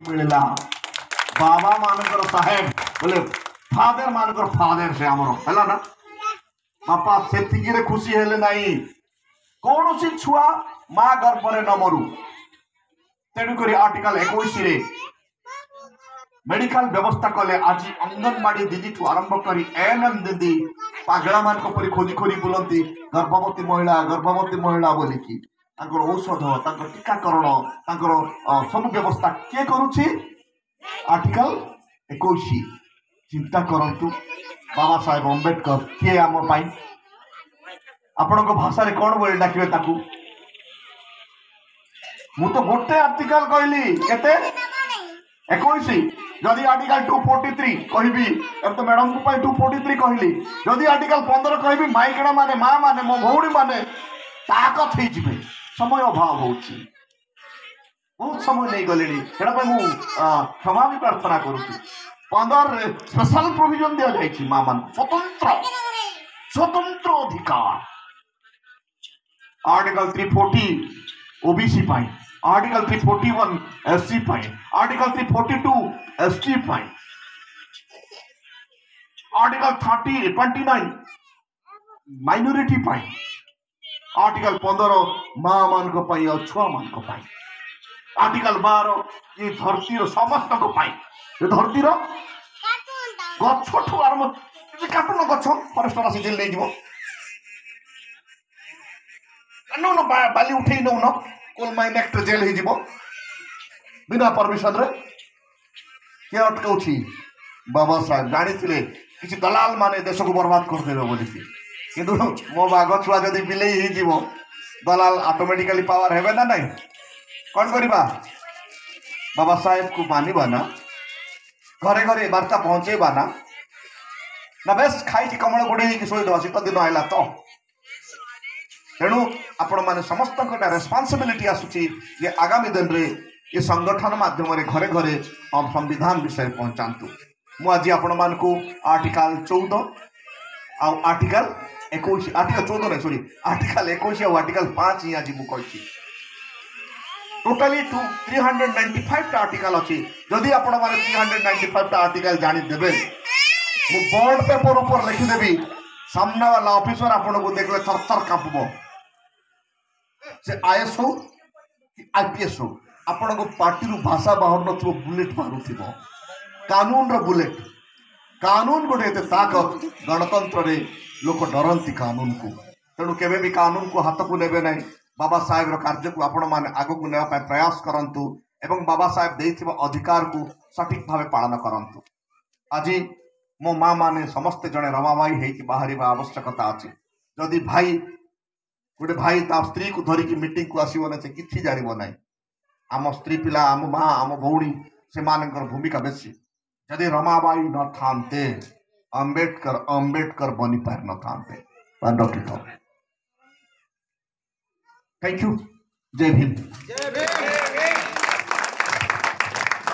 मिलला बाबा मानकर साहेब बोले फादर मानकर फादर से आमर है ना बापा से खुशी हेले नहीं कौन सी छुआ माँ गर्भरे न मरु तेणुक आर्टिकल 21 मेडिकल व्यवस्था कले आज अंगनवाड़ी दीदी ठू आरंभ कर एएनएम दीदी पागला मान खोजी खोजी बुलती गर्भवती महिला बोलिकी औषध टीकाकरण सब व्यवस्था किए करुच्ची आर्टिकल 21 चिंता करंतु बाबा साहेब अम्बेडकर किए आम आपण भाषा कौन बोली डाकिबे ताकू मु तो गोटे आर्टिकल कहली केते 21 जदि आर्टिकल 243 कहबी अब तो मैडम को 243 कहली जदि आर्टिकल 15 कहबी माइकणा माने माँ माने मो भौणी माने ताकत हो जिवे समय अभाव होची बहुत समय नहीं गले क्षमा भी प्रार्थना करुच्ची 15 स्पेशल प्रोविजन दिया जाए माँ मान स्वतंत्र स्वतंत्र अधिकार आर्टिकल 340 ओबीसी पाई आर्टिकल 341 एससी पाई आर्टिकल 342 एसटी पाई आर्टिकल 29 माइनॉरिटी पाई आर्टिकल 15 माँ मान को पाई और छुआ मान को पाई आर्टिकल 12 ये धरती समस्त को पाई ये धरती गछ ठू आरंभ काटुन गछ फरेस्टर आसी जेल नहीं नौ बाली उठे नौ न कोल माइन एक्ट जेल हो बिना परमिशन रे किए अटकाऊ बाबा साहेब जानी किसी दलाल माने देश को बर्बाद करदेवे बोली किंतु मो बाघ छुआ जदि बिलेई हो दलाल ऑटोमेटिकली पावर हेबे ना नहीं कौन करवा बाबा साहेब को मानिबा ना घरे घरे वार्ता पहुंचेबा ना बेस खाई कमल गोड़े शोद शीत दिन आईला तो तेणु आपण मैंने समस्त रेस्पॉन्सिबिलिटी आसूची जे आगामी दिन रे ये संगठन माध्यम घरे घरे संविधान विषय पहुंचातु मुझे आपण मान को आर्टिकल 14 आर्टिकल 21 आर्टिकल 14 नहीं सॉरी आर्टिकल 21 और आर्टिकल 5 ही आज मुझे टोटाली 395 आर्टिकल अच्छी जदि आपण मैंने 395 आर्टिकल जानीदेवे मु बोर्ड पेपर ऊपर लिखिदेवी सामना वाला ऑफिसर आपण को देखले थर थर कांपबो से आईएएस हो आईपीएस हो आपण को पार्टी रु भाषा बाहर नथिबो बुलेट मारुथिबो कानून रो बुलेट कानून गोटे एते ताकत गणतंत्र रे लोक डरंती कानून को तेणु केबे भी कानून को हाथ को नेबे नहीं बाबा साहेब रो कार्य को आपण माने आगो को नेबा प्रयास करंतु एवं बाबा साहेब देथिबा अधिकार को सठिक भावे पालन करंतु आज मो माँ माने समस्ते जड़े रमाबाई है बाहर आवश्यकता अच्छी जदि भाई गोटे भाई ता स्त्री को धरिकी मीटिंग को आसो से कि जान ना आम स्त्री पिला आम माँ आम भौणी से भूमिका बेसी जदि रमाबाई न थांते अंबेडकर बनी पार न थांते। Thank you. जय भीम।